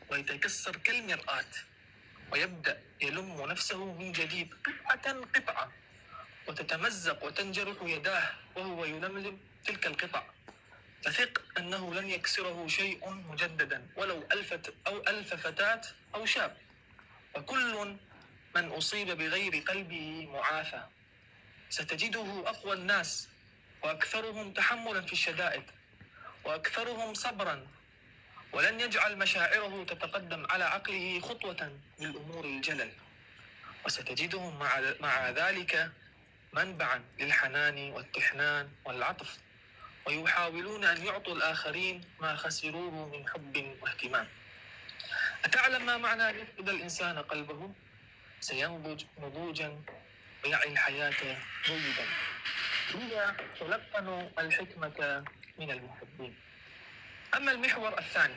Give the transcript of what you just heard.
ويتكسر كالمرآة، ويبدأ يلم نفسه من جديد قطعة قطعة، وتتمزق وتنجرح يداه وهو يلملم تلك القطع. فثق أنه لن يكسره شيء مجددا، ولو ألف فتاة أو شاب. وكل من أصيب بغير قلبه معافى. ستجده أقوى الناس، وأكثرهم تحملا في الشدائد، وأكثرهم صبرا، ولن يجعل مشاعره تتقدم على عقله خطوة للأمور الجلل. وستجدهم مع ذلك منبعا للحنان والتحنان والعطف، ويحاولون أن يعطوا الآخرين ما خسروه من حب واهتمام. أتعلم ما معنى أن يفقد الإنسان قلبه؟ سينضج نضوجا ويعي الحياة جيدا. لذا تلقنوا الحكمة من المحبين. أما المحور الثاني